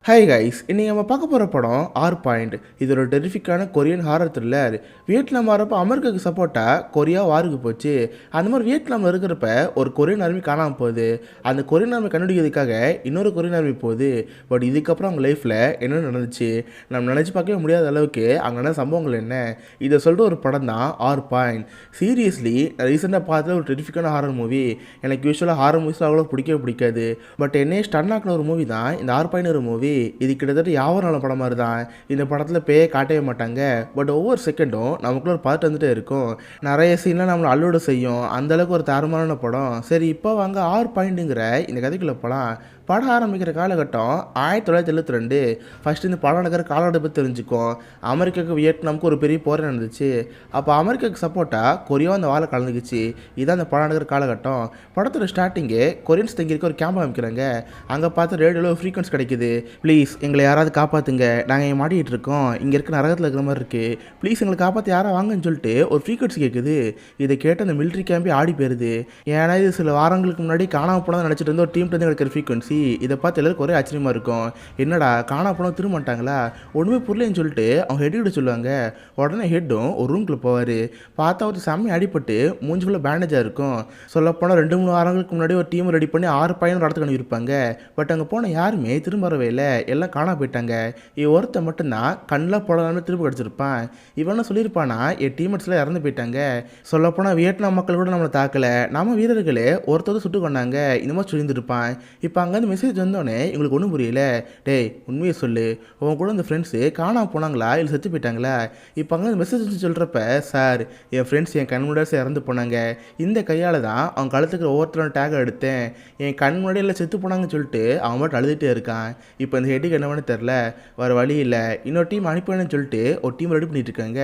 Hi guys, இன்னைக்கு நம்ம பார்க்க போகிற படம் ஆர் பாயிண்ட். இது ஒரு டெரிஃபிக்கான கொரியன் ஹாரர் த்ரில்லர். வியட்நாம் வரப்போ அமெரிக்காவுக்கு சப்போர்ட்டாக கொரியா வாருக்கு போச்சு. அந்த மாதிரி வியட்நாமில் இருக்கிறப்ப ஒரு கொரியன் ஆர்மி காணாமல் போகுது. அந்த கொரியன் ஆர்மி கண்டுபிடிக்கிறதுக்காக இன்னொரு கொரியன் ஆர்மி போகுது. பட் இதுக்கப்புறம் அவங்க லைஃப்பில் என்ன நடந்துச்சு, நம்ம நினச்சி பார்க்கவே முடியாத அளவுக்கு அங்கே நடந்த சம்பவங்கள் என்ன, இதை சொல்லிட்டு ஒரு படம் தான் ஆர் பாயிண்ட். சீரியஸ்லி நான் ரீசெண்டாக பார்த்த ஒரு டெரிஃபிக்கான ஹாரர் மூவி. எனக்கு யூஸ்வலாக ஹாரர் மூவிஸ் அவ்வளோ பிடிக்கவே பிடிக்காது. பட் என்னையே ஸ்டன் ஆக்கின ஒரு மூவி தான் இந்த ஆர் பாயிண்ட் ஒரு மூவி. இது கிட்டத்தட்ட யாவரும் நல்ல படம் மாதிரி தான். இந்த படத்தில் பேயே காட்டவே மாட்டாங்க. பட் ஒவ்வொரு செகண்டும் நமக்குள்ள ஒரு பார்த்து வந்துட்டே இருக்கும். நிறைய சீன்லாம் நம்மளை அல்லோடு செய்யும். அந்தளவுக்கு ஒரு தரமான படம். சரி, இப்போ வாங்க ஆர் பாயிண்ட்டுங்கிற இந்த கதைக்குள்ளே போகலாம். படம் ஆரம்பிக்கிற காலகட்டம் 1972. ஃபஸ்ட்டு இந்த படம் நடக்கிற காலகட்டத்தை பற்றி தெரிஞ்சுக்கோம். அமெரிக்காவுக்கு வியட்நாமுக்கு ஒரு பெரிய போர் நடந்துச்சு. அப்போ அமெரிக்காவுக்கு சப்போர்ட்டாக கொரியாவும் அந்த வாழை கலந்துக்குச்சு. இதான் அந்த படம் நடக்கிற காலகட்டம். படத்தோட ஸ்டார்டிங்கு கொரியன்ஸ் தங்கியிருக்க ஒரு கேம்ப் அமைக்கிறாங்க. அங்கே பார்த்து ரேடியோவில் ஃப்ரீக்வன்ஸ் கிடைக்குது. ப்ளீஸ் எங்களை யாராவது காப்பாற்றுங்க, நாங்கள் இங்கே மாட்டிகிட்டு இருக்கோம், இங்கே இருக்க நரகத்தில் இருக்கிற மாதிரி இருக்குது, ப்ளீஸ் எங்களை காப்பாற்றி யாராவது வாங்கன்னு சொல்லிட்டு ஒரு ஃப்ரீக்வன்சி கேட்குது. இதை கேட்டு அந்த மிலிட்ரி கேம்பே ஆடி போயிருது. ஏன்னா இது சில வாரங்களுக்கு முன்னாடி காணாமல் போனதை நினச்சிட்டு இருந்த ஒரு டீம்லேருந்து கிடைக்கிற ஃப்ரீக்வன்சி. இதை பார்த்து எல்லாருக்கும் ஒரே ஆச்சரியமாக இருக்கும். என்னடா காணா போனால் திரும்ப மாட்டாங்களா, ஒன்றுமே புரியலன்னு சொல்லிட்டு அவங்க ஹெட் சொல்லுவாங்க. உடனே ஹெட்டும் ஒரு ரூம்குள்ளே போவார். பார்த்தா ஒரு செம்மையை அடிபட்டு மூஞ்சி ஃபுல்லாக பேண்டேஜாக இருக்கும். சொல்லப்போனால் 2-3 வாரங்களுக்கு முன்னாடி ஒரு டீம் ரெடி பண்ணி 6 பையன் இடத்துக்கு அனுப்பியிருப்பாங்க. பட் அங்கே போன யாருமே திரும்ப வரவே இல்லை, எல்லாம் காணா போயிட்டாங்க. இவன் ஒருத்தன் மட்டும்தான் கண்ணில் போடாமல் திரும்ப கிடச்சிருப்பான். இவனும் சொல்லியிருப்பானா என் டீம்மேட்ஸ்லாம் இறந்து போயிட்டாங்க. சொல்லப்போனால் வியட்நாம் மக்கள் கூட நம்மளை தாக்கலை, நம்ம வீரர்களே ஒருத்தர் சுட்டு கொண்டாங்க, இந்த மாதிரி சொல்லியிருந்திருப்பான். இப்போ அங்கேருந்து மெசேஜ் வந்தோடனே எங்களுக்கு ஒன்றும் புரியல. டேய் உண்மையை சொல்லு, உன் கூட இந்த ஃப்ரெண்ட்ஸு காணாமல் போனாங்களா இல்லை செத்து போயிட்டாங்களா? இப்போ அங்கே மெசேஜ் வச்சு சொல்கிறப்ப, சார் என் ஃப்ரெண்ட்ஸ் என் கண் முன்னாடி இறந்து போனாங்க, இந்த கையால் தான் அவங்க கழுத்துக்கு ஒவ்வொருத்தரோட டேக் எடுத்தேன், என் கண் முன்னாடி எல்லாம் செத்து போனாங்கன்னு சொல்லிட்டு அவன் மட்டும் அழுதுகிட்டே இருக்கான். இப்போ இந்த ஹெட்டுக்கு என்ன பண்ண தெரில, வேறு வழி இல்லை, இன்னொரு டீம் அனுப்பினு சொல்லிட்டு ஒரு டீம் ரெடி பண்ணிட்டு இருக்காங்க.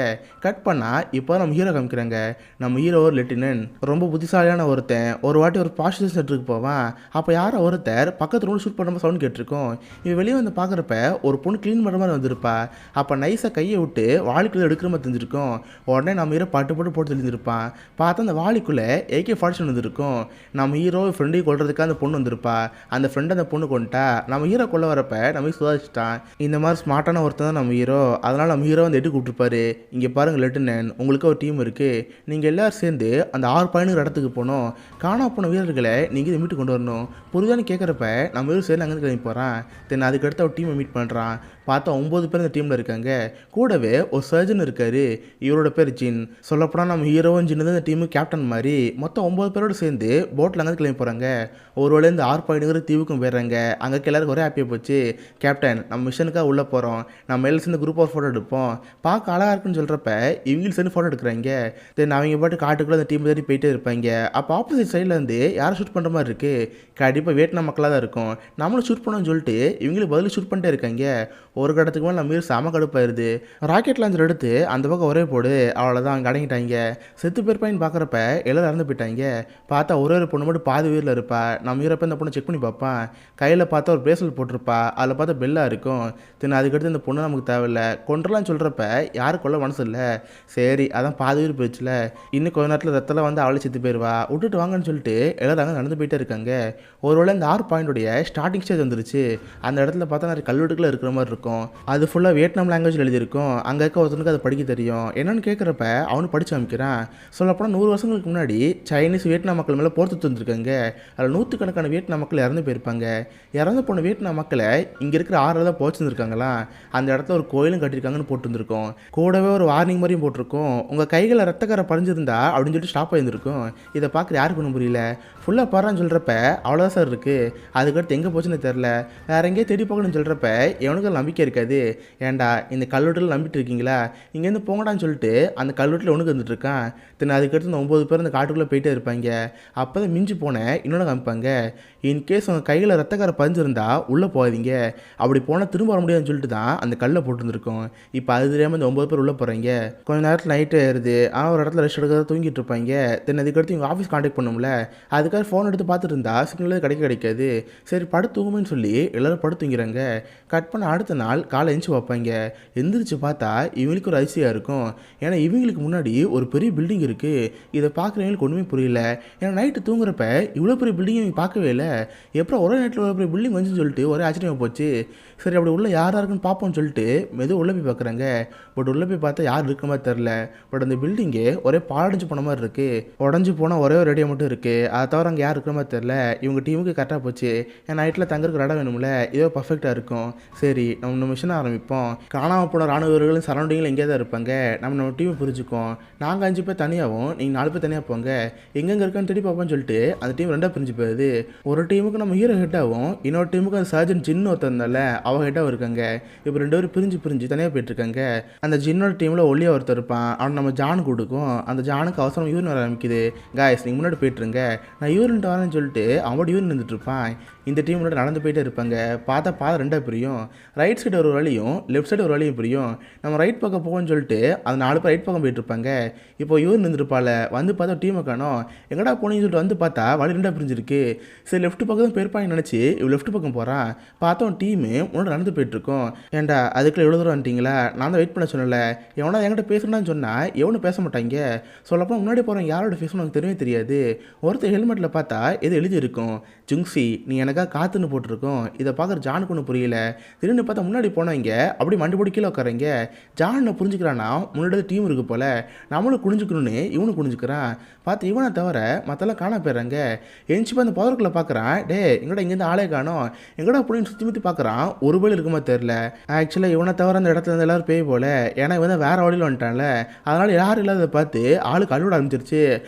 கட் பண்ணால் இப்போ நம்ம ஹீரோ காமிக்கிறாங்க. நம்ம ஹீரோ ஒரு லெப்டினன்ட், ரொம்ப புத்திசாலியான ஒருத்தன். ஒரு வாட்டி ஒரு பாஸ்டர் சென்டருக்கு போவான். அப்போ யாரோ ஒருத்தர் பக்கத்து ரோடு ஷூட் பண்ணுற சவுண்ட் கேட்டிருக்கோம். இவன் வெளியே வந்து பார்க்குறப்ப ஒரு பொண்ணு க்ளீன் பண்ணுற மாதிரி வந்திருப்பா. அப்போ நைஸாக கையை விட்டு வாளிக்குள்ளே எடுக்கிற மாதிரி தெரிஞ்சிருக்கும். உடனே நம்ம ஹீரோ போட்டு தெரிஞ்சிருப்பான். பார்த்தா அந்த வாளிக்குள்ளே AK-47 வந்துருக்கும். நம்ம ஹீரோ ஃப்ரெண்டையும் கொள்றதுக்காக அந்த பொண்ணு வந்திருப்பா. அந்த ஃப்ரெண்டை அந்த பொண்ணு கொண்டுட்டா. நம்ம ஹீரோ கொள்ள வரப்ப நம்ம சுதாரிச்சிட்டான். இந்த மாதிரி ஸ்மார்ட்டான ஒருத்தன் தான் நம்ம ஹீரோ. அதனால் நம்ம ஹீரோ வந்து எட்டு கூப்பிட்டுருப்பாரு. இங்கே பாருங்கள் லெப்டினன்ட், உங்களுக்கு ஒரு டீம் இருக்குது, நீங்கள் எல்லோரும் சேர்ந்து அந்த 6 பயணிக்கிற இடத்துக்கு போகணும், காணா போன வீரர்களை நீங்கள் மீட்டு கொண்டு வரணும், புரியுதான்னு கேட்குறப்ப நம்ம ஹீரோ சேர்ந்து அங்கேருந்து கிளம்பி போகிறான். தென் அதுக்கடுத்து ஒரு டீமை மீட் பண்ணுறான். பார்த்தா 9 பேர் இந்த டீமில் இருக்காங்க. கூடவே ஒரு சர்ஜன் இருக்கார். இவரோட பேர் ஜின். சொல்லப்போனால் நம்ம ஹீரோவும் ஜின்னு தான் இந்த டீமுக்கு கேப்டன் மாதிரி. மொத்தம் 9 பேரோடு சேர்ந்து போட்டில் அங்கே கிளம்பி போகிறாங்க. ஒரு வேளை இந்த ஆர் பாயிண்ட்டுங்கிற தீவுக்கும் போயிடுறாங்க. அங்கே எல்லாருக்கும் ஒரே ஹாப்பியாக போச்சு. கேப்டன் நம்ம மிஷனுக்காக உள்ளே போகிறோம், நம்ம எல்லாம் சேர்ந்து குரூப் ஆஃப் ஃபோட்டோ எடுப்போம், பார்க்க அழகாக இருக்குன்னு சொல்கிறப்ப இவங்களும் சேர்ந்து ஃபோட்டோ எடுக்கிறாங்க. தென் அவங்க பாட்டு காட்டுக்குள்ளே அந்த டீம் தேடி போயிட்டே இருப்பாங்க. அப்போ ஆப்போசிட் சைடில் இருந்து யாரும் ஷூட் பண்ணுற மாதிரி இருக்குது. கண்டிப்பாக வியட்நாம் மக்களாக தான் இருக்கும். நம்மளும் ஷூட் பண்ணோன்னு சொல்லிட்டு இவங்களுக்கு பதில் ஷூட் பண்ணிட்டே இருக்காங்க. ஒரு கடத்துக்கு மேலே நம்ம செம கடுப்பாயிருது. ராக்கெட் லான்ச்சர் எடுத்து அந்த பக்கம் ஒரே போடு, அவ்வளோதான் அங்கே அடங்கிட்டாங்க. செத்து பேர்ப்பாயின்னு பார்க்குறப்ப எல்லோரும் இறந்து போயிட்டாங்க. பார்த்தா ஒரே ஒரு பொண்ணு மட்டும் பாதி உயிரில் இருப்பா. நம்ம ஹீரோப்ப இந்த பொண்ணை செக் பண்ணி பார்ப்பான். கையில் பார்த்தா ஒரு பிரேஸ்லெட் போட்டிருப்பா. அதில் பார்த்தா பெல்லாக இருக்கும். தென் அதுக்கடுத்து இந்த பொண்ணு நமக்கு தேவையில்லை, கொண்டுலான்னு சொல்கிறப்ப யாரும் கொள்ள மனசு இல்லை. சரி அதான் பாதி உயிர் போயிடுச்சுல, இன்னும் கொஞ்ச நேரத்தில் ரத்தத்தில் வந்து அவளை செத்து போயிடுவா, விட்டுட்டு வாங்கன்னு சொல்லிட்டு எல்லோரும் அங்கே நடந்து போயிட்டே இருக்காங்க. ஒருவேளை இந்த ஆர் பாயிண்டுடைய ஸ்டார்டிங் ஸ்டேஜ் வந்துருச்சு. அந்த இடத்துல பார்த்தா நிறைய கல்வெட்டுக்குள்ள இருக்கிற மாதிரி இருக்கும். அது ஃபுல்லாக வியட்நாம் லாங்குவேஜில் எழுதியிருக்கும். அங்கே இருக்க ஒருத்தனுக்கு அதை படிக்க தெரியும். என்னென்னு கேட்குறப்ப அவனு படித்து காமிக்கிறான். சொல்லப்போனால் 100 வருஷங்களுக்கு முன்னாடி சைனீஸ் வியட்நாம் மக்கள் மேலே போர்த்து வந்துருக்காங்க. அதில் 100கணக்கான வியட்நாம் மக்கள் இறந்து போயிருப்பாங்க. இறந்து போன வியட்நாம் மக்களை இங்கே இருக்கிற ஆறில் தான் போச்சுருந்துருக்காங்களா. அந்த இடத்துல ஒரு கோயிலும் கட்டியிருக்காங்கன்னு போட்டுருந்துருக்கோம். கூடவே ஒரு வார்னிங் மாதிரியும் போட்டிருக்கோம். உங்கள் கைகளில் ரத்தக்கரை பறிஞ்சிருந்தா அப்படின்னு சொல்லிட்டு ஸ்டாப் ஆகியிருந்திருக்கும். இதை பார்க்குற யாருக்கு ஒன்றும் புரியல. ஃபுல்லாக பாருன்னு சொல்கிறப்ப அவ்வளோதான் சார் இருக்குது, அதுக்கடுத்து எங்கே போச்சுன்னு தெரில, வேறு எங்கேயே தேடி போகணும்னு சொல்கிறப்ப எவனுக்கு நம்பிக்கை இருக்காது. ஏன்டா இந்த கல்லூட்டில் நம்பிட்டு இருக்கீங்களா, இங்கேருந்து போங்கடான்னு சொல்லிட்டு அந்த கல்லூட்டில் ஒன்றுக்கு வந்துட்டு இருக்கான். தென் அதுக்கடுத்து இந்த 9 பேர் அந்த காட்டுக்குள்ளே போயிட்டே இருப்பாங்க. அப்போ தான் மிஞ்சி போனேன் இன்னொன்று காமிப்பாங்க. இன்கேஸ் உங்கள் கையில் ரத்தக்காரை பதிஞ்சிருந்தா உள்ளே போகாதீங்க, அப்படி போனால் திரும்ப வர முடியாதுன்னு சொல்லிட்டு தான் அந்த கல்லை போட்டுருந்துருக்கோம். இப்போ அது தெரியாமல் இந்த 9 பேர் உள்ளே போகிறாங்க. கொஞ்சம் நேரத்தில் நைட்டு ஆயிடுது. ஆனால் ஒரு இடத்துல ரெஸ்ட் எடுக்கிறத தூங்கிட்டு இருப்பாங்க. தென் அதுக்கடுத்து இவங்க ஆஃபீஸ் கான்டாக்ட் பண்ணும்ல, அதுக்காக ஃபோன் எடுத்து பார்த்துட்டு இருந்தா சிக்னலே கிடைக்காது. சரி படுத்து தூங்குமேன்னு சொல்லி எல்லோரும் படுத்து தூங்கிறாங்க. கட் பண்ண அடுத்த நாள் காலை எழுந்துச்சு பார்ப்பாங்க. எந்திரிச்சு பார்த்தா இவங்களுக்கு ஒரு அதிசயம் இருக்கும். ஏன்னா இவங்களுக்கு முன்னாடி ஒரு பெரிய பில்டிங் இருக்குது. இதை பார்க்குறவங்களுக்கு ஒன்றுமே புரியல. ஏன்னா நைட்டு தூங்குறப்ப இவ்வளோ பெரிய பில்டிங் இவங்க பார்க்கவே இல்லை. எப்போ ஒரே நைட்டில் ஒரு பெரிய பில்டிங் வந்துன்னு சொல்லிட்டு ஒரே ஆச்சரியமாக போச்சு. போச்சு. சரி அப்படி உள்ள யார் இருக்குன்னு பார்ப்போம்னு சொல்லிட்டு மெதுவாக உள்ளே போய் பார்க்குறாங்க. பட் உள்ளே போய் பார்த்தா யார் இருக்க மாதிரி தெரில. பட் அந்த பில்டிங்கே ஒரே பாழடைஞ்சு போன மாதிரி இருக்குது. உடஞ்சி போனால் ஒரே ஒரு ரேடியோ மட்டும் இருக்குது. அதை தவிர அங்கே யார் இருக்கிற மாதிரி தெரில. இவங்க டீமுக்கு கரெக்டாக போச்சு. என் நைட்டில் தங்குறதுக்கு இடம் வேணும்ல, இதோ பர்ஃபெக்டாக இருக்கும். சரி நம்ம மிஷனை ஆரம்பிப்போம். காணாமல் போன ராணுவ வீரர்களும் சரௌண்டிங்கில் எங்கேயா தான் இருப்பாங்க. நம்ம டீமை பிரிஞ்சுக்கோம். நாங்கள் 5 பேர் தனியாகவும் நீங்கள் 4 பேர் தனியாக போங்க. எங்கெங்கே இருக்கான்னு தேடி பார்ப்போம்னு சொல்லிட்டு அந்த டீம் 2 பிரிஞ்சு போகுது. ஒரு டீமுக்கு நம்ம ஹீரோ ஹெட்டாகவும் இன்னொரு டீமுக்கு அந்த சர்ஜன் ஜின்னு ஒருத்தர் இருந்தால அவன் ஹெட்டாகவும் இருக்காங்க. இப்போ 2 பேரும் பிரிஞ்சு தனியாக போயிட்டுருக்காங்க. அந்த ஜின்னோட டீமில் ஒல்லியாக ஒருத்தர் இருப்பான். அவன் நம்ம ஜானு கொடுக்கும். அந்த ஜானுக்கு அவசரம் யூரின் வர ஆரம்பிக்குது. காய்ஸ் நீங்கள் முன்னாடி போயிட்டுருங்க, நான் யூரின் வரேன்னு சொல்லிட்டு அவனோட யூரின் நின்றுட்டு இருப்பான். இந்த டீம் முன்னாடி நடந்து போயிட்டே இருப்பாங்க. பார்த்தா பாதை 2 பிரியும். ரைட் சைடு ஒரு வழியும் லெஃப்ட் சைடு ஒரு வழியும் பிரியும். நம்ம ரைட் பக்கம் போகணும்னு சொல்லிட்டு அந்த 4 பேர் ரைட் பக்கம் போயிட்டு இருப்பாங்க. இப்போ யூரின் நின்றுருப்பாள். வந்து பார்த்தா டீமை காணோம். எங்கடா போனீங்கன்னு சொல்லிட்டு வந்து பார்த்தா வழி 2 பிரிஞ்சிருக்கு. சரி லெஃப்ட் பக்கம் தான் போயிருப்பாங்கன்னு நினச்சி இவன் லெஃப்ட் பக்கம் போகிறான். பார்த்தா அவன் டீமு முன்னாடி நடந்து போயிட்டுருக்கோம். ஏன்டா அதுக்குள்ள எவ்வளோ தூரம் வந்துட்டீங்களா? நான் தான் வெயிட் பண்ண சொன்னல. எவனா என்கிட்ட பேசுகிறான்னு சொன்னால் எவனும் பேச மாட்டாங்க. சொல்லப்போ முன்னாடி போகிறவங்க யாரோட பேசணும் எனக்கு தெரியவே தெரியாது. ஒருத்தர் ஹெல்மெட்டில் பார்த்தா எது எழுதி இருக்கும், ஜுங்ஸி நீ எனக்காக காத்துன்னு போட்டிருக்கோம். இதை பார்க்குற ஜானுக்கு ஒன்று புரியல. திடீர்னு பார்த்தா முன்னாடி போனவங்க அப்படி மண்டி போடி கீழே உட்காரங்க. ஜான் புரிஞ்சுக்கிறான்னா முன்னாடி டீம் இருக்கு போல, நம்மளும் குனிஞ்சுக்கணும்னு இவனு குனிஞ்சுக்கிறான். பார்த்து இவனை தவிர மற்றெல்லாம் காண போயிடுறாங்க. எஞ்சி போய் அந்த பவருக்குள்ளே பார்க்குறான். டே எங்கடா இங்கேருந்து ஆளே காணோம். எங்கடா அப்படின்னு சுற்றி பார்க்குறான். ஒரு பேர் இருக்குமா தெரில. ஆக்சுவலாக இவனை தவிர அந்த இடத்துல இருந்து எல்லாரும் பேய் போல. ஏன்னா இவன் தான் வேறு வழியில் வந்துட்டான்ல. அதனால் யாரும் இல்லாததை பார்த்து ஆளுக்கு அழுவிட ஆரம்பிச்சிருச்சு.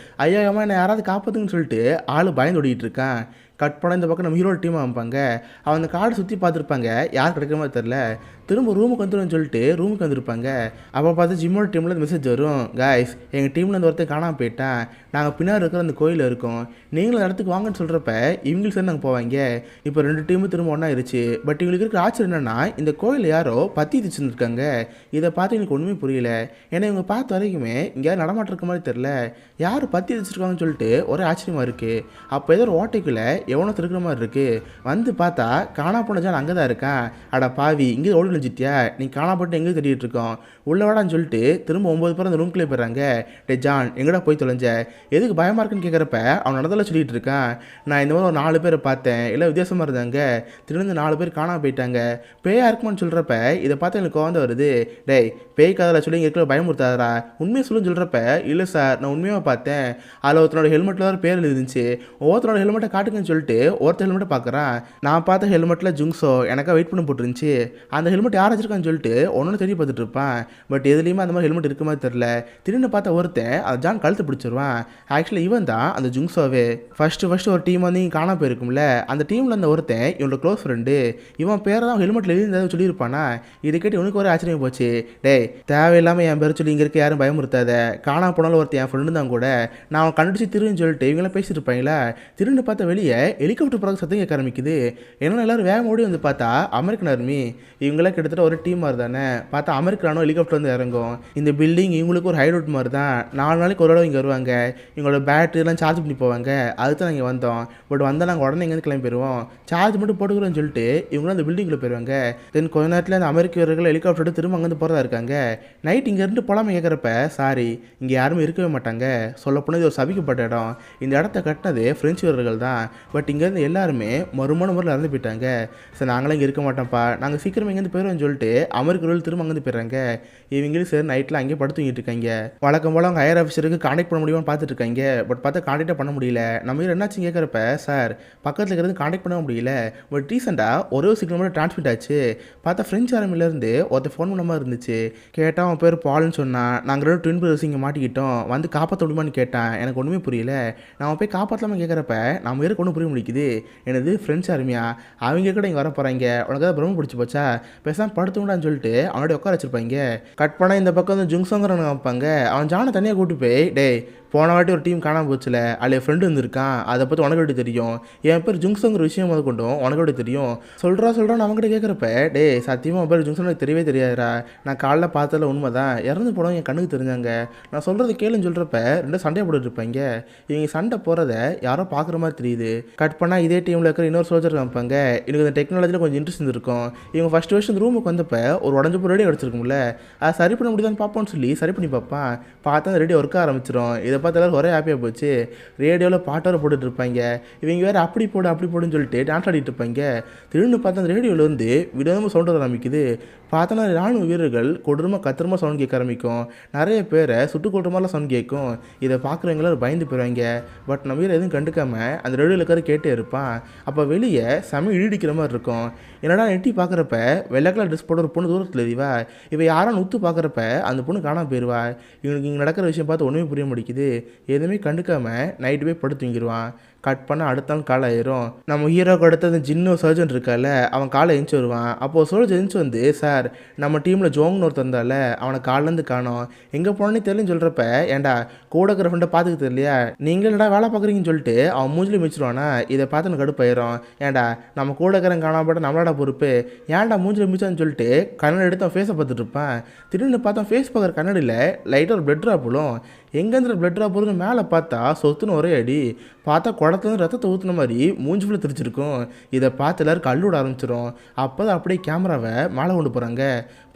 ஐயோ என்னை யாராவது காப்பாற்றுன்னு சொல்லிட்டு ஆள் பயந்து ஓடிட்டு இருக்கான். கட் பண்ண இந்த பக்கம் நம்ம ஹீரோ டீம் அமைப்பாங்க. அவன் அந்த கார்டு சுற்றி பார்த்துருப்பாங்க. யார் கிடைக்கிற மாதிரி தெரில. திரும்ப ரூமுக்கு வந்துடும்னு சொல்லிட்டு ரூமுக்கு வந்திருப்பாங்க. அப்போ பார்த்து ஜிம்மோட டீமில் மெசேஜ் வரும். காய்ஸ் எங்கள் டீமில் அந்த ஒருத்தர் காணாமல் போயிட்டான். நாங்கள் பின்னாடி இருக்கிற அந்த கோயிலில் இருக்கோம். நீங்களும் அந்த இடத்துக்கு வாங்கன்னு சொல்கிறப்ப இவங்களுக்கு சேர்ந்து நாங்கள் போவாங்க. இப்போ 2 டீமும் திரும்ப ஒன்றா இருச்சு. பட் இவங்களுக்கு இருக்கிற ஆச்சரியம் என்னென்னா இந்த கோயிலில் யாரோ பற்றி வச்சுருந்துருக்காங்க. இதை பார்த்து எனக்கு ஒன்றுமே புரியல. ஏன்னா இவங்க பார்த்த வரைக்குமே இங்கே யாரும் நடமாட்டம் இருக்க மாதிரி தெரில. யார் பற்றி வச்சுருக்காங்கன்னு சொல்லிட்டு ஒரே ஆச்சரியமாக இருக்குது. அப்போ ஏதோ ஒரு ஓட்டைக்குள்ளே எவனோ இருக்கிற மாதிரி இருக்குது. வந்து பார்த்தா காணா போன ஜான் அங்கே தான் இருக்கான். அட பாவி இங்கே ஓடி நினைச்சிட்டியா, நீ காணாப்பட்டு எங்கே தேடிட்டு இருக்கோம், உள்ள வாடான்னு சொல்லிட்டு திரும்ப 9 பேர் அந்த ரூம்குள்ளே போயிடுறாங்க. டே ஜான் எங்கடா போய் தொலைஞ்ச, எதுக்கு பயமாக இருக்குன்னு கேட்குறப்ப அவன் நடந்தெல்லாம் சொல்லிட்டு இருக்கான். நான் இந்த மாதிரி ஒரு 4 பேரை பார்த்தேன், எல்லாம் வித்தியாசமாக இருந்தாங்க. திரும்ப 4 பேர் காணாமல் போயிட்டாங்க. பேயா இருக்குமான்னு சொல்கிறப்ப இதை பார்த்து எனக்கு கோவம் வருது. டேய் பேய் கதை சொல்லி இங்கே இருக்கிற பயமுறுத்தாதரா, உண்மையை சொல்லுன்னு சொல்கிறப்ப இல்லை சார் நான் உண்மையாக பார்த்தேன். அதில் ஒருத்தனோட ஹெல்மெட்டில் ஒரு பேர் எழுதிருந்துச்சு. ஒவ்வொருத்தனோட ஹெல்மெட்டை காட்டுங்கன்னு சொல்லிட்டு ஒருத்தர் ஹெல்மெட்டை பார்க்குறான். நான் பார்த்த ஹெல்மெட்டில் ஜுங்ஸோ எனக்காக வெயிட் பண்ணி போட்டுருந்துச்சு. அந்த ஹெல்மெட் யார் வச்சிருக்கான்னு சொல்லிட்டு ஒன்று தெரிய பார்த்துட்டு இருப்பான். பட் எதுலேயுமே அந்த மாதிரி ஹெல்மெட் இருக்க மாதிரி தெரில. திடீர்னு பார்த்தா ஒருத்தன் அந்த ஜான் கழுத்து பிடிச்சிருவான். ஆக்சுவலி இவன் தான் அந்த ஜுங்ஸோவே. ஃபஸ்ட்டு ஒரு டீம் வந்து இங்கே காணாமல் போயிருக்கும்ல, அந்த டீமில் அந்த ஒருத்தன் இவனோட க்ளோஸ் ஃப்ரெண்டு. இவன் பேரை தான் ஹெல்மெட்டில் எழுதி சொல்லியிருப்பானா. இதை கேட்டு இவனுக்கு ஒரு ஆச்சரியம் போச்சு. டேய் தேவையில்லாமல் என் பேர் சொல்லி இங்கே இருக்க யாரும் பயமுறுத்தாத. காணாமல் போனாலும் ஒருத்தன் என் ஃப்ரெண்டு தான் கூட, நான் அவன் கண்டுபிடிச்சி திருன்னு சொல்லிட்டு இவங்களாம் பேசிட்டு இருப்பாங்களா. திருன்னு பார்த்தா வெளியே ஹெலிகாப்டர் போகிற சத்தம் கேட்க ஆரம்பிக்குது. என்னென்ன எல்லாரும் வேகம் ஓடி வந்து பார்த்தா அமெரிக்கன் ஆர்மி. இவங்களாம் கிட்டத்தட்ட ஒரு டீம் மாதிரி தானே. பார்த்தா அமெரிக்கானோ ஹெலிகாப்டர் வந்து இறங்கும். இந்த பில்டிங் இவங்களுக்கு ஒரு ஹைட் அவுட் மாதிரி தான். 4 நாளைக்கு ஒரு இடம் இங்கே வருவாங்க. இவங்களோட பேட்டரிலாம் சார்ஜ் பண்ணி போவாங்க. அதுக்கு தான் நாங்கள் வந்தோம். பட் வந்தால் நாங்கள் உடனே இங்கேருந்து கிளம்பி போயிடுவோம். சார்ஜ் மட்டும் போட்டுக்கிறோன்னு சொல்லிட்டு இவங்களும் அந்த பில்டிங்கில் போயிடுவாங்க. தென் கொஞ்ச நேரத்தில் அந்த அமெரிக்க வீரர்கள் ஹெலிகாப்டர் திரும்ப அங்கேருந்து போகிறதா இருக்காங்க. நைட் இங்கேருந்து போகலாமல் கேட்குறப்ப சாரி இங்கே யாருமே இருக்கவே மாட்டாங்க. சொல்லப்போனால் இது ஒரு சபிக்கப்பட்ட இடம். இந்த இடத்த கட்டினது ஃப்ரெஞ்சு வீரர்கள் தான். பட் இங்கேருந்து எல்லாருமே மறுமான முறையில் இறந்து போயிட்டாங்க. சார் நாங்களும் இங்கே இருக்க மாட்டோம்ப்பா, நாங்கள் சீக்கிரமே இங்கேருந்து போயிடுவோம்னு சொல்லிட்டு அமெரிக்க வீரர்கள் திரும்ப அங்கேருந்து போயிடுறாங்க. இவங்களும் சரி நைட்டில் அங்கேயே படுத்துங்கிட்டு இருக்காங்க. வழக்கம் போல் அவங்க ஹையர் ஆஃபீஸருக்கு கான்டாக்ட் பண்ண முடியுமான்னு பார்த்துட்டு இருக்காங்க. பட் பார்த்தா கான்டாக்டே பண்ண முடியல. நம்ம என்னாச்சு கேட்குறப்ப சார் பக்கத்தில் இருக்கிறது கான்டாக்ட் பண்ண முடியல. பட் ரீசெண்டாக ஒரே ஒரு சிக்னல் மட்டும் டிரான்ஸ்மிட் ஆச்சு. பார்த்தா ஃப்ரெஞ்ச் ஆர்மிலேருந்து ஒருத்தர் ஃபோன் பண்ண மாதிரி இருந்துச்சு. கேட்டால் அவன் பேர் பால்னு சொன்னான். நாங்கள் 2 ட்வின் பிரதர்ஸ் இங்கே மாட்டிக்கிட்டோம், வந்து காப்பாற்ற முடியுமான்னு கேட்டேன். எனக்கு ஒன்றுமே புரியல. நான் போய் காப்பாற்றலாமல் கேட்குறப்ப நம்ம பேருக்கு ஒன்றும் புரிய முடிக்குது. எனது ஃப்ரெண்ட்ஸ் ஆர்மியா, அவங்க கூட இங்கே வர போகிறாங்க, உனக்கு அதை பிரம்ம பிடிச்சி போச்சா, பேசாமல் படுத்துங்கடான்னு சொல்லிட்டு அவனோட உட்கார வச்சிருப்பாங்க. கட் பண்ண இந்த பக்கம் வந்து ஜுங்ஸோங்கிறவங்க வைப்பாங்க. அவன் ஜானை தனியாக கூட்டு போய் டே போன வாட்டி ஒரு டீம் காணாமல் போச்சுல, அதில் ஃப்ரெண்டு வந்துருக்கான், அதை பற்றி உனக்கு எப்படி தெரியும், என் பேர் ஜுங்ஸோங்கிற விஷயம் போது கொண்டும் உனக்கு எப்படி தெரியும் சொல்கிறான் அவங்ககிட்ட கேட்குறப்ப டே சத்தியமாக உன் பேர் ஜுங்ஸோன் எனக்கு தெரியவே தெரியாதுரா, நான் காலைல பார்த்ததில் உண்மை தான், இறந்து போனவங்க என் கண்ணுக்கு தெரிஞ்சாங்க, நான் சொல்கிறது கேளுன்னு சொல்கிறப்ப 2 சண்டையை போட்டுட்டு இருப்பாங்க. இவங்க சண்டை போகிறத யாரோ பார்க்குற மாதிரி தெரியுது. கட் பண்ணால் இதே டீமில் இருக்கிற இன்னொரு சோல்ஜர் காமிப்பாங்க. எனக்கு இந்த டெக்னாலஜியில் கொஞ்சம் இன்ட்ரெஸ்ட் இருந்திருக்கும். இவங்க ஃபஸ்ட் வருஷம் ரூமுக்கு வந்தப்போ ஒரு உடஞ்ச போய் ரெடி அடிச்சிருக்கும்ல, அதை சரி பண்ண முடியுதான்னு பார்ப்போம்னு சொல்லி சரி பண்ணி பார்ப்பான். பார்த்தா அந்த ரெடி ஒர்க் ஆரம்பிச்சிடும். இதை பார்த்து எல்லாரும் ஒரே ஹாப்பியாக போச்சு. ரேடியோவில் பாட்டு வர போட்டுட்டு இருப்பாங்க. இவங்க வேறு அப்படி போடுன்னு சொல்லிட்டு டான்ஸ் ஆடிட்டு இருப்பாங்க. திடீர்னு பார்த்தா அந்த ரேடியோவில் வந்து விதமாக சவுண்ட் வர ஆரம்பிக்குது. பார்த்தோன்னா ராணுவ வீரர்கள் கொடூரமாக கத்திரமாக சவுண்ட் கேட்க ஆரம்பிக்கும். நிறைய பேரை சுட்டு கொள்ற மாதிரிலாம் சவுண்ட் கேட்கும். இதை பார்க்குறவங்களாம் பயந்து போயிடுவாங்க. பட் நம்ம வீர எதுவும் கண்டுக்காம அந்த ரேடியோவில் இருக்கிற கேட்டே இருப்பான். அப்போ வெளியே செம இடிக்கிற மாதிரி இருக்கும். என்னடா நெட்டி பார்க்குறப்ப வெள்ளை கலர் ட்ரெஸ் போட ஒரு பொண்ணு தூரத்தில் எறிவா. இவ யாரும் உத்து பார்க்குறப்ப அந்த பொண்ணு காணாமல் போயிடுவா. இவனுக்கு இங்கே நடக்கிற விஷயம் பார்த்து ஒன்றுமே புரிய முடிக்குது. எதுவுமே கண்டுக்காம நைட்டு போய் படுத்து தூங்கிடுவான். கட் பண்ண அடுத்த நாள் காலை ஆயிரும். நம்ம ஹீரோக்கு அடுத்தது ஜின்னு சர்ஜன் இருக்கால, அவன் காலை எழுந்துச்சு வருவான். அப்போது சோல்ஜர் எழுந்துச்சு வந்து, சார் நம்ம டீமில் ஜோங்னு ஒருத்தர் இருந்தால அவனை காலிலேருந்து காணோம், எங்கே போனே தெரியலன்னு சொல்கிறப்ப, ஏன்டா கூட இருக்கிற ஃப்ரெண்டை பார்த்துக்க தெரியலையா, நீங்களே என்னடா வேலை பார்க்குறீங்கன்னு சொல்லிட்டு அவன் மூஞ்சிலே மிச்சிருவானா. இதை பார்த்து எனக்கு கடுப்பாயிரும். ஏன்டா நம்ம கூட இருக்கிறவன் காணாமப்பட்ட நம்மளாடா பொறுப்பு, ஏன்டா மூஞ்சில் மிச்சான்னு சொல்லிட்டு கண்ணாடி எடுத்து அவன் ஃபேஸை பார்த்துட்டு இருப்பான். திடீர்னு பார்த்தா ஃபேஸ் பார்க்குற கண்ணாடியில் லைட்டாக ஒரு பிளட் ட்ராப் விழும். எங்கேருந்து பிளட் ட்ராப் வரும்னு மேலே பார்த்தா சொத்துன்னு ஒரே அடி. பார்த்தா குடத்துலேருந்து ரத்தத்தை ஊற்றுன மாதிரி மூஞ்சி ஃபுல்லாக தெரிச்சிருக்கும். இதை பார்த்து எல்லோரும் கல் விட ஆரம்பிச்சிடும். அப்போ தான் அப்படியே கேமராவை மேலே கொண்டு போகிறாங்க.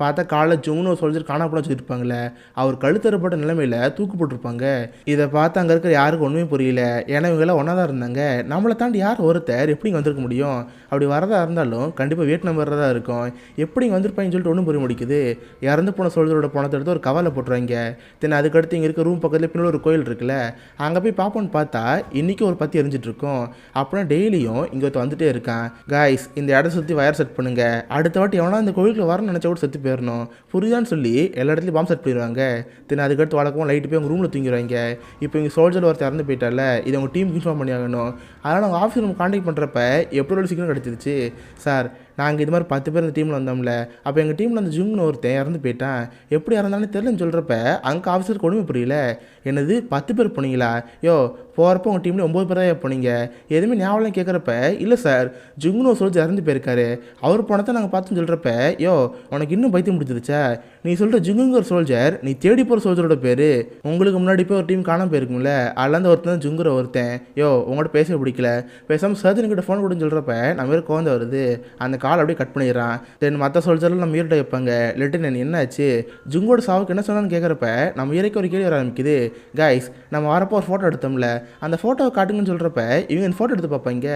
பார்த்தா காலைல ஜூன்னு ஒரு சோல்ஜர் காணாப்படம் வச்சுருப்பாங்களே, அவர் கழுத்தறுப்பட்ட நிலைமையில் தூக்கு போட்டிருப்பாங்க. இதை பார்த்து அங்கே இருக்கிற யாருக்கும் ஒன்றுமே புரியல. ஏன்னா இவங்கெல்லாம் ஒன்றா தான் இருந்தாங்க. நம்மளை தாண்டி யார் ஒருத்தர் எப்படி இங்கே வந்திருக்க முடியும்? அப்படி வரதா இருந்தாலும் கண்டிப்பாக வியட்நாம் வரதா இருக்கும். எப்படி இங்கே வந்திருப்பாங்கன்னு சொல்லிட்டு ஒன்றும் புரிய முடிக்குது. இறந்து போன சோல்ஜரோட பணத்தை எடுத்து ஒரு கவலை போட்டுருவாங்க. தென் அதுக்கடுத்து இங்கே இருக்க ரூம் பக்கத்தில் பின்னாடி ஒரு கோயில் இருக்குல்ல, அங்கே போய் பார்ப்போன்னு பார்த்தா இன்றைக்கி ஒரு பற்றி எரிஞ்சிட்டு இருக்கும். அப்படின்னா டெய்லியும் இங்கே ஒருத்த வந்துட்டே இருக்கான். காய்ஸ், இந்த இடம் சுற்றி வயர் செட் பண்ணுங்க, அடுத்த வாட்டி எவனா இந்த கோயிலுக்கு வரணும்னு நினச்சா கூட செத்து போயிடணும், புரியுதான்னு சொல்லி எல்லா இடத்துலையும் பாம்பு செட் பண்ணிடுவாங்க. தென் அதுக்கடுத்து வழக்கமாக லைட்டு போய் அவங்க ரூமில் தூங்கிடுவாங்க. இப்போ இங்கே சோல்ஜர் ஒருத்தர் இறந்து போயிட்டால, இதை அவங்க டீமுக்கு இன்ஃபார்ம் பண்ணி ஆகணும். அதனால் அவங்க ஆஃபீஸ் ரூம் கான்டாக்ட் பண்ணுறப்ப எப்படி ஒரு சீக்கிரம் கிடச்சிருச்சு. சார், நாங்கள் இது மாதிரி 10 பேர் இந்த டீமில் வந்தோம்ல, அப்போ எங்கள் டீமில் அந்த ஜுங்னு ஒருத்தன் இறந்து போயிட்டான், எப்படி இறந்தானே தெரியலன்னு சொல்கிறப்ப அங்கே ஆஃபீஸருக்கு ஒன்றுமே புரியல. என்னது 10 பேர் போனீங்களா? யோ, போகிறப்போ உங்கள் டீமில் 9 பேர் தான் போனீங்க, எதுவுமே ஞாபகம் கேட்குறப்ப, இல்லை சார் ஜுங்னு ஒரு சோல்ஜர் இறந்து போயிருக்காரு, அவர் போனதை நாங்கள் பார்த்துன்னு சொல்கிறப்ப, யோ உனக்கு இன்னும் பைத்தியம் முடிச்சிருச்சா? நீ சொல்கிற ஜுங்குங்கிற சோல்ஜர் நீ தேடி போகிற சோல்ஜரோட பேர். உங்களுக்கு முன்னாடி போய் ஒரு டீம் காணாமல் போயிருக்கும்ல, அதில் ஒருத்தன் ஜுங்குற ஒருத்தன். யோ உங்கள்கிட்ட பேச பிடிக்கல, பேசாமல் சர்ஜனுக்கிட்ட ஃபோன் கொடுன்னு சொல்கிறப்ப நம்ம வேறு குழந்தை வருது. அந்த கால் அப்படியே கட் பண்ணிடுறான். தென் மற்ற சோல்ஜர்லாம் நம்ம ஈரோட்ட வைப்பாங்க. லெப்டினன்ட் என்ன ஆச்சு, ஜுங்கோட சாவுக்கு என்ன சொன்னான்னு கேட்குறப்ப நம்ம இயற்கை ஒரு கேள்வி வர ஆரம்பிக்குது. கைஸ், நம்ம வரப்போ ஒரு ஃபோட்டோ எடுத்தோம்ல, அந்த ஃபோட்டோவை காட்டுங்கன்னு சொல்கிறப்ப இவங்க இந்த ஃபோட்டோ எடுத்து பார்ப்பாங்க.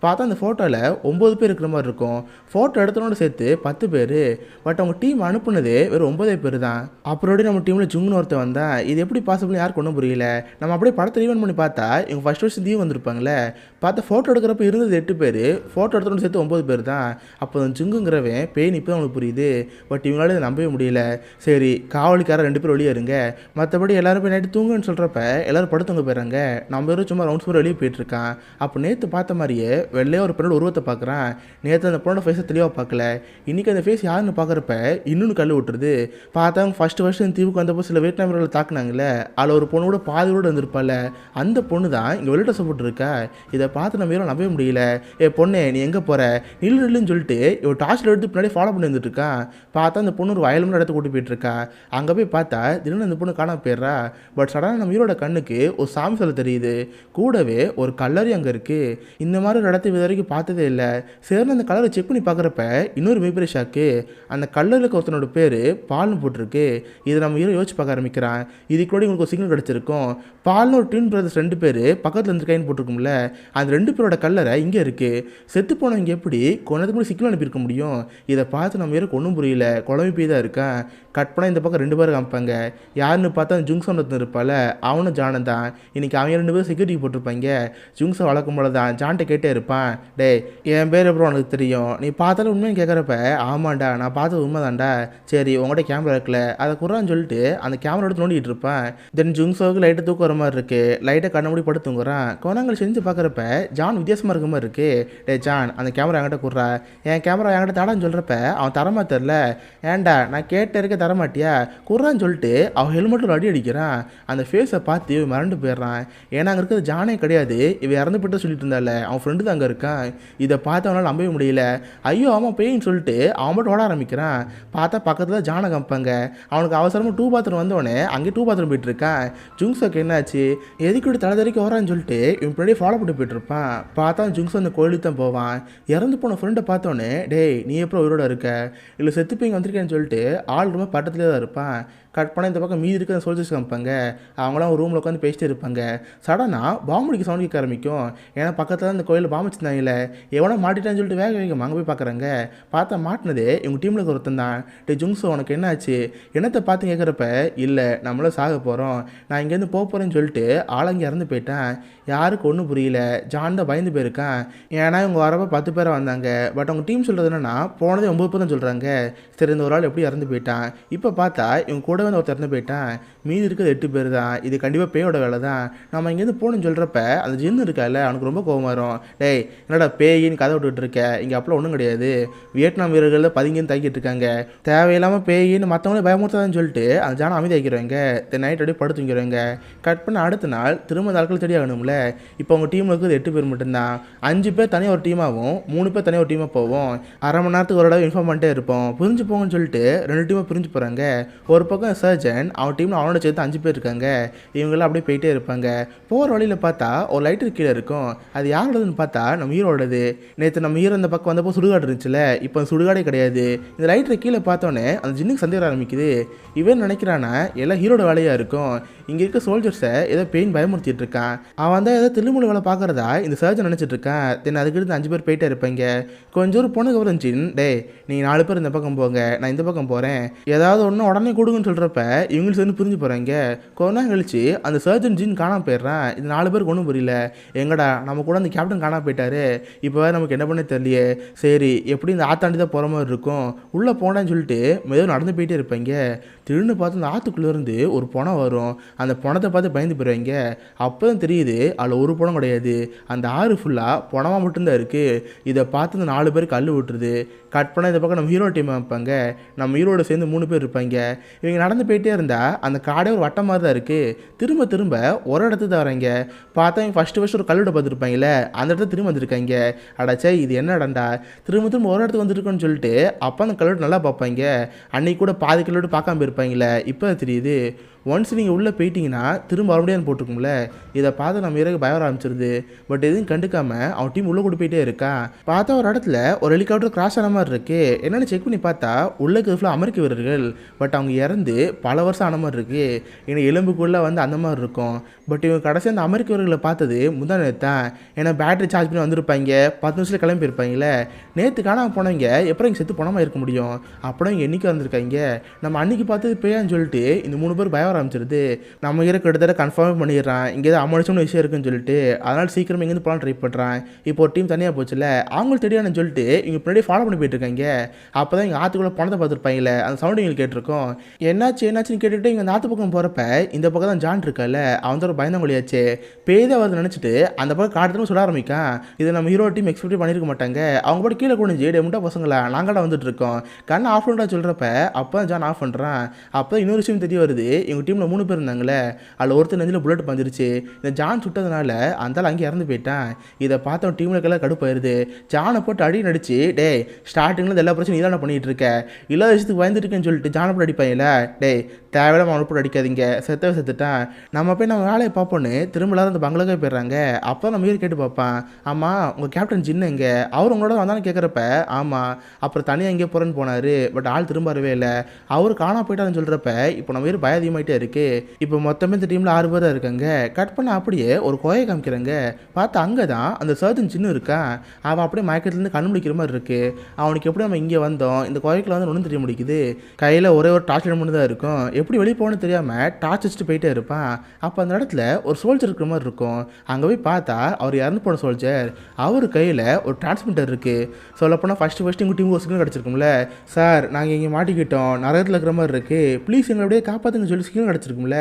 பார்த்தா அந்த ஃபோட்டோவில் 9 பேர் இருக்கிற மாதிரி இருக்கும். ஃபோட்டோ எடுத்தனோட சேர்த்து 10 பேர். பட் அவங்க டீம் அனுப்புனது வெறும் 9 பேர் தான். அப்புறம் நம்ம டீமில் ஜுங்குன்னு ஒருத்தன் வந்தான். இது எப்படி பாசிபிள் யாருக்கு ஒன்றும் புரியல. நம்ம அப்படியே படத்தை ரீவன் பண்ணி பார்த்தா இவங்க ஃபஸ்ட் வருஷம் தீவு வந்திருப்பாங்களே, பார்த்தா ஃபோட்டோ எடுக்கிறப்ப இருந்தது 8 பேர், ஃபோட்டோ எடுத்தனோட சேர்த்து 9 பேர் தான். அப்போ அந்த ஜுங்குங்கிறவன் பேன் இப்போ தான் அவங்களுக்கு புரியுது. பட் இவங்களால இதை நம்பவே முடியல. சரி, காவலிக்கார 2 பேர் வெளியே இருங்க, மற்றபடி எல்லாரும் போய் நைட்டு தூங்குன்னு சொல்கிறப்ப எல்லோரும் படுத்தவங்க போயிடுறாங்க. நம்ம வெறும் சும்மா ரவுண்ட்ஸ் போய் வெளியே போயிட்டுருக்கான். அப்போ நேற்று பார்த்த மாதிரியே வெள்ளையாக ஒரு பெண்ணோட உருவத்தை பார்க்குறான். நேற்று அந்த பொண்ணோட ஃபேஸை தெளிவாக பார்க்கல, இன்றைக்கி அந்த ஃபேஸ் யாருன்னு பார்க்குறப்ப இன்னொன்று கல் விட்டுருது. பார்த்தவங்க ஃபஸ்ட்டு வருஷம் தீவுக்கு வந்தப்போ சில வியட்நாமியர்களை தாக்குனாங்களே, அதில் ஒரு பொண்ணோட பாதியோடு வந்திருப்பாள், அந்த பொண்ணு தான் இங்கே வெளியிட்ட சப்போர்ட் இருக்கா. இதை பார்த்து நம்ம யாரும் நம்பவே முடியல. ஏ பொண்ணே, நீ எங்கே போகிற, நில்லுன்னு சொல்லிட்டு இவன் டார்ச்சில் எடுத்து பின்னாடி ஃபாலோ பண்ணி வந்துட்டு இருக்கான். பார்த்தா அந்த பொண்ணு ஒரு வயலுமே இடத்த கூட்டி போயிட்டு இருக்கா. அங்கே போய் பார்த்தா திடீர்னு அந்த பொண்ணு காணாம போயிடுறா. பட் சடனாக நம்ம ஹீரோட கண்ணுக்கு ஒரு சாமி சிலை தெரியுது, கூடவே ஒரு கல்லறை அங்கே இருக்குது. இந்த மாதிரி ஒரு இடத்த இது வரைக்கும் பார்த்ததே இல்லை. சரின்னு அந்த கலரை செக் பண்ணி பார்க்குறப்ப இன்னொரு மிகப்பெரிய ஷாக்கு, அந்த கல்லறைக்கு ஒருத்தனோட பேர் பால்னு போட்டிருக்கு. இதை நம்ம ஹீரோ யோசிச்சு பார்க்க ஆரம்பிக்கிறான். இதுக்கு கூட உங்களுக்கு ஒரு சிக்னல் கிடச்சிருக்கும். பால்னு ஒரு ட்வின் பிரதர்ஸ் 2 பேர் பக்கத்தில் இருந்து கைன்னு போட்டிருக்கும்ல, அந்த 2 பேரோட கல்லறை இங்கே இருக்குது. செத்து போனவங்க எப்படி கொஞ்சத்துக்கு முன்னாடி சிக்னல் அனுப்பியிருக்க முடியும்? இதை பார்த்து நம்ம ஹீரோக்கு ஒன்றும் புரியல, குழம்பு போய் தான் இருக்கான். கட் பண்ணால் இந்த பக்கம் 2 பேர் காமிப்பாங்க. யாருன்னு பார்த்தா ஜுங்சன் ஒருத்தன் இருப்பாள், அவனும் ஜானும் தான். இன்றைக்கி அவங்க 2 பேரும் செக்யூரிட்டி போட்டிருப்பாங்க. ஜுங்சன் வழக்கம் போல தான் ஜான்கிட்ட கேட்டே இருப்பான். டே, என் பேர் எப்பறம் உனக்கு தெரியும், நீ பார்த்தாலும் உண்மையை கேட்குறப்ப, ஆமாண்டா நான் பார்த்தது உண்மை தான்டா, சரி உங்கள்கிட்ட கேமரா இருக்குல்ல அதை குறான்னு சொல்லிட்டு அந்த கேமரா எடுத்து நோண்டிகிட்டு இருப்பான். தென் ஜுங்சோவுக்கு லைட்டை தூக்க வர மாதிரி இருக்குது. லைட்டை கண்ண மூடி படுத்து தூங்குறான். கோணங்கள் செஞ்சு பார்க்குறப்ப ஜான் வித்தியாசமாக இருக்க மாதிரி இருக்குது. டே ஜான், அந்த கேமரா என்கிட்ட குறா, என் கேமரா என்கிட்ட தடான்னு சொல்கிறப்ப அவன் தரமா தெரில. ஏன்டா நான் கேட்ட இருக்க தரமாட்டியா குர்றான்னு சொல்லிட்டு அவன் ஹெல்மெட்டில் அடி அடிக்கிறான். அந்த ஃபேஸை பார்த்து இவன் மறந்து போயிடுறான். ஏன்னா அங்கே இருக்கிறது ஜானே கிடையாது, இவன் இறந்து போய்ட்டு சொல்லிட்டு இருந்தால அவன் ஃப்ரெண்டு தான் அங்கே இருக்கான். இதை பார்த்து அவனால் நம்பவே முடியல. ஐயோ அவன் பேயின்னு சொல்லிட்டு அவன் மட்டும் ஓட ஆரம்பிக்கிறான். பார்த்தா பக்கத்தில் ஜானை காமிப்பாங்க. அவனுக்கு அவசரமாக டூ பாத்ரூம் வந்தோடனே அங்கே டூ பாத்ரூம் போயிட்டு இருக்கான். ஜுங்ஸோக்கு என்னாச்சு எதுக்கு இப்படி தலை தெறிக்க வரான்னு சொல்லிட்டு இவன் பின்னாடி ஃபாலோ பண்ணி போயிட்டு இருப்பான். பார்த்தா ஜுங்ஸ் அந்த கோயிலுக்கு தான் போவான். இறந்து போன ஃப்ரெண்டை பார்த்தோன்னே டேய் நீ எப்போ உயிரோட இருக்க இல்லை செத்துப்பீங்க வந்திருக்கேன்னு சொல்லிட்டு ஆள் ரொம்ப பக்கத்துலேயே தான் இருப்பான். கட் பண்ண இந்த பக்கம் மீதி இருக்கிற சோல்ஜர்ஸ் காமிப்பாங்க. அவங்களாம் ஒரு ரூமில் உட்காந்து பேசிட்டு இருப்பாங்க. சடனாக பாம்பு அடிக்க சவுண்ட் கேட்க ஆரம்பிக்கும். ஏன்னா பக்கத்தில் தான் இந்த கோயிலில் பாம்பு வச்சுருந்தாங்கல்ல, எவனோ மாட்டிட்டான்னு சொல்லிட்டு வேக வேகம் அங்கே போய் பார்க்குறாங்க. பார்த்தா மாட்டினதே இவங்க டீமில் ஒருத்தன் தான். டே ஜுங்ஸோ உனக்கு என்ன ஆச்சு என்னத்தை பார்த்து கேட்குறப்ப இல்லை நம்மளும் சாக போகிறோம் நான் இங்கேருந்து போக போகிறேன்னு சொல்லிட்டு ஆளங்க இறந்து போயிட்டேன். யாருக்கு ஒன்றும் புரியல. ஜான் தான் பயந்து போயிருக்கான். ஏன்னா இவங்க வரப்போ 10 பேரை வந்தாங்க. பட் அவங்க டீம் சொல்கிறது என்னன்னா போனதே 9 பேர் தான் சொல்கிறாங்க. சரி இந்த ஒரு ஆள் எப்படி இறந்து போயிட்டான். இப்போ பார்த்தா இவங்க கூட வந்து ஒருத்தர் இறந்து போயிட்டான். மீதி இருக்கிறது 8 பேர் தான். இது கண்டிப்பாக பேயோட வேலை தான். நம்ம இங்கேருந்து போகணுன்னு சொல்கிறப்ப அந்த ஜின்னு இருக்கால அவனுக்கு ரொம்ப கோவம் வரும். டேய் என்னடா பேயின்னு கதை விட்டுட்டு இருக்க, இங்கே அப்பெல்லாம் ஒன்றும் கிடையாது. வியட்நாம் வீரர்கள் பதுங்கின்னு தாக்கிட்டு இருக்காங்க. தேவையில்லாமல் பேயின்னு மற்றவங்களே பயமுறுத்தாதுன்னு சொல்லிட்டு அந்த ஜானை அமைதியாக்கிறவங்க. நைட் அப்படியே படுத்துங்கிறவங்க. கட் பண்ண அடுத்த நாள் திரும்ப அந்த ஆட்கள் தேடி ஆகணும்ல. இப்போ அவங்க டீமில் இருக்கிறது 8 பேர் மட்டும்தான். 5 பேர் தனியாக ஒரு டீமாகவும் 3 பேர் தனியாக ஒரு டீமாக போவோம். அரை மணி நேரத்துக்கு ஒரு தடவை இன்ஃபார்ம் பண்ணிட்டே இருப்போம். பிரிஞ்சு போங்கன்னு சொல்லிட்டு 2 டீமாக பிரிஞ்சு போகிறாங்க. ஒரு பக்கம் சர்ஜன் அவன் டீமில் அவனோட சேர்த்து 5 பேர் இருக்காங்க. இவங்கெல்லாம் அப்படியே போயிட்டே இருப்பாங்க. போகிற வழியில் பார்த்தா ஒரு லைட்டர் கீழே இருக்கும். அது யாரோடதுன்னு பார்த்தா நம்ம ஹீரோடது. நேற்று நம்ம ஹீரோ இந்த பக்கம் வந்தப்போ சுடுகாடு இருந்துச்சுல, இப்போ சுடுகாடே கிடையாது. இந்த லைட்டர் கீழே பார்த்தோன்னே அந்த ஜின்னுக்கு சந்தேகம் ஆரம்பிக்குது. இவன் நினைக்கிறானா எல்லாம் ஹீரோட வேலையாக இருக்கும். இங்கே இருக்க சோல்ஜர்ஸை ஏதோ பெயின் பயமுறுத்திட்டு இருக்கான். அவன் தான் ஏதோ திருமூல வேலை பார்க்குறதா இந்த சர்ஜன் நினச்சிட்டு இருக்கான். தென் அதுக்கு 5 பேர் போயிட்டே இருப்பாங்க. கொஞ்சம் ஒரு பொண்ணுக்கு அப்புறம் ஜின் டே நீங்கள் 4 பேர் இந்த பக்கம் போங்க நான் இந்த பக்கம் போகிறேன் ஏதாவது ஒன்று உடனே கொடுங்கன்னு சொல்கிறப்ப இவங்களும் சேர்ந்து புரிஞ்சு போகிறாங்க. கொஞ்ச நேரம் கழிச்சு அந்த சர்ஜன் ஜின் காணாமல் போயிடுறான். இது 4 பேருக்கு ஒன்றும் புரியல. எங்கடா நம்ம கூட அந்த கேப்டன் காணாமல் போயிட்டாரு, இப்போ நமக்கு என்ன பண்ணே தெரியலையே. சரி எப்படி இந்த ஆத்தாண்டி தான் போகிற மாதிரி இருக்கும் உள்ளே போனான்னு சொல்லிட்டு மெதுவாக நடந்து போயிட்டே இருப்பாங்க. திடீர்னு பார்த்து அந்த ஆற்றுக்குள்ளேருந்து ஒரு பணம் வரும். அந்த பணத்தை பார்த்து பயந்து போயிடுவாங்க. அப்போ தான் தெரியுது அதில் ஒரு பணம் கிடையாது, அந்த ஆறு ஃபுல்லாக பணமாக மட்டும்தான் இருக்குது. இதை பார்த்து அந்த 4 பேருக்கு கல் விட்டுருது. கட் பண்ண இந்த பக்கம் நம்ம ஹீரோ டீம் வைப்பாங்க. நம்ம ஹீரோட சேர்ந்து 3 பேர் இருப்பாங்க. இவங்க நடந்து போயிட்டே இருந்தால் அந்த காடே ஒரு வட்டம் மாதிரி தான் இருக்குது. திரும்ப திரும்ப ஒரு இடத்துக்கு தான் வராங்க. பார்த்தா இவங்க ஃபஸ்ட்டு ஒரு கல்விட பார்த்துருப்பாங்களே அந்த இடத்துல திரும்ப வந்திருக்காங்க. அடாச்சே இது என்ன இடம்டா திரும்ப ஒரு இடத்துக்கு வந்துருக்கோன்னு சொல்லிட்டு அப்போ அந்த கல்விட நல்லா பார்ப்பாங்க. அன்னைக்கு கூட பாதி கல்விட பார்க்காம இருப்பாங்களே இப்போ தெரியுது. ஒன்ஸ் நீங்கள் உள்ளே போயிட்டீங்கன்னா திரும்ப வரமுடியாதுன்னு போட்டுருக்கும்ல. இதை பார்த்து நம்ம இறகு பயம் ஆரம்பிச்சிருது. பட் எதுவும் கண்டுக்காமல் அவன் டீம் உள்ளே கூட போயிட்டே இருக்கான். பார்த்தா ஒரு இடத்துல ஒரு ஹெலிகாப்டர் கிராஷ் ஆன மாதிரி இருக்குது. என்னென்னு செக் பண்ணி பார்த்தா உள்ளே ஃபுல்லாக அமெரிக்க வீரர்கள். பட் அவங்க இறந்து பல வருஷம் ஆன மாதிரி இருக்குது. ஏன்னா எலும்புக்குள்ளே வந்து அந்த மாதிரி இருக்கும். பட் இவங்க கடைசி அந்த அமெரிக்க வீரர்களை பார்த்தது முந்தா நேற்று தான். ஏன்னா பேட்டரி சார்ஜ் பண்ணி வந்திருப்பாங்க, 10 நிமிஷத்தில் கிளம்பி இருப்பாங்களே. நேற்று காணாமல் போனவங்க எப்போ இங்கே செத்து போனாமல் இருக்க முடியும். அப்படியே இங்கே என்றைக்கு வந்திருக்காங்க. நம்ம அன்றைக்கி பார்த்தது பேயான்னு சொல்லிட்டு இந்த 3 பேர் பயம் ஆரம்பிச்சிருது. நம்ம ஹீரோ கிட்டத்தட்ட கன்ஃபார்ம் பண்ணிடுறான் இங்கே ஏதாவது அமௌண்ட்ஸும் விஷயம் இருக்குன்னு சொல்லிட்டு. அதனால் சீக்கிரம் இங்கேருந்து போகலாம் ட்ரை பண்ணுறான். இப்போ ஒரு டீம் தனியாக போச்சுல அவங்களும் தெரியாதுன்னு சொல்லிட்டு இவங்க பின்னாடி ஃபாலோ பண்ணி போயிட்டு இருக்காங்க. அப்போ தான் இங்கே ஆற்றுக்குள்ளே பணத்தை பார்த்துருப்பாங்களே அந்த சவுண்டு எங்களுக்கு கேட்டிருக்கோம். என்னாச்சுன்னு கேட்டுட்டு இங்கே ஆற்று பக்கம் போகிறப்ப இந்த பக்கம் தான் ஜான் இருக்கல அவன் தான் பயந்தவங்களையாச்சு பேய்தான் வருது நினச்சிட்டு அந்த பக்கம் காட்டுறதுன்னு சொல்ல ஆரம்பிக்கான். இதை நம்ம ஹீரோ டீம் எக்ஸ்பெக்ட் பண்ணியிருக்க மாட்டாங்க. அவங்க போட்டு கீழே குனிஞ்சு டெமுட்டா பசங்களா நாங்கள்டா வந்துட்டு இருக்கோம் கண்ணை ஆஃப் பண்ணுறா சொல்கிறப்ப அப்போ தான் ஜான் ஆஃப் பண்ணுறான். அப்போ இன்னொரு விஷயம் தெரிய வருது. எங்கள் டீமில் 3 பேர் இருந்தாங்களே அதில் ஒருத்தர் நெஞ்சில் புல்லட் பஞ்சிருச்சு. இந்த ஜான் சுட்டதுனால அந்த அங்கே இறந்து போயிட்டான். இதை பார்த்தவன் டீமில் எல்லாம் கடுப்பாயிருது. ஜானை போட்டு அடி நடிச்சு டே ஸ்டார்டிங்கில் எல்லா பிரச்சனையும் இதான் பண்ணிட்டு இருக்க இல்லாத விஷயத்துக்கு பயந்துட்டு இருக்கேன்னு சொல்லிட்டு ஜானை போட்டு அடிப்பாங்கல்ல. டே தேவையில்லாம அவனை போட்டு அடிக்காதீங்க செத்துட்டான் நம்ம போய் நம்ம வேலையை பார்ப்போன்னு திரும்ப எல்லாரும் அந்த பங்களாக்கே போயிடுறாங்க. அப்போ நம்ம ஹீரோ கேட்டு பார்ப்பான். ஆமாம் உங்கள் கேப்டன் ஜின்னு எங்கே அவர் உங்களோட வந்தாலும் கேட்குறப்ப ஆமாம் அப்புறம் தனியாக எங்கேயோ போகிறேன்னு போனார். பட் ஆள் திரும்ப வரவே இல்லை. அவர் காணா போயிட்டான்னு சொல்கிறப்ப இப்போ நம்ம ஹீரோ பயம் அதிகமாகிட்டே இருக்குது. இப்போ மொத்தமே இந்த டீமில் 6 பேர் இருக்காங்க. கட் பண்ண அப்படியே ஒரு கோயை காமிக்கிறாங்க. பார்த்தா அங்கே தான் அந்த சர்ஜன் சின்ன இருக்கான். அவன் அப்படியே மயக்கத்துலேருந்து கண் முடிக்கிற மாதிரி இருக்குது. அவனுக்கு எப்படி நம்ம இங்கே வந்தோம் இந்த கோயக்கில் வந்து ஒன்றும் தெரிய முடிக்குது. கையில் ஒரே ஒரு டார்ச் லைட் மட்டும் தான் இருக்கும். எப்படி வெளியே போகணும்னு தெரியாமல் டார்ச் வச்சுட்டு போயிட்டே இருப்பான். அப்போ அந்த இடத்துல ஒரு சோல்ஜர் இருக்கிற மாதிரி இருக்கும். அங்கே போய் பார்த்தா அவர் இறந்து போன சோல்ஜர். அவர் கையில் ஒரு டிரான்ஸ்மிட்டர் இருக்குது. சொல்லப்போனால் ஃபஸ்ட்டு உங்கள் டீம் ஒரு சிக்னல் கிடச்சிருக்கும்ல. சார் நாங்கள் இங்கே மாட்டிக்கிட்டோம் நரகத்தில் இருக்கிற மாதிரி இருக்குது ப்ளீஸ் எங்களை அப்படியே காப்பாற்றுங்க சொல்லி சிக்னல் சிக்னல் கிடச்சிருக்கும்ல,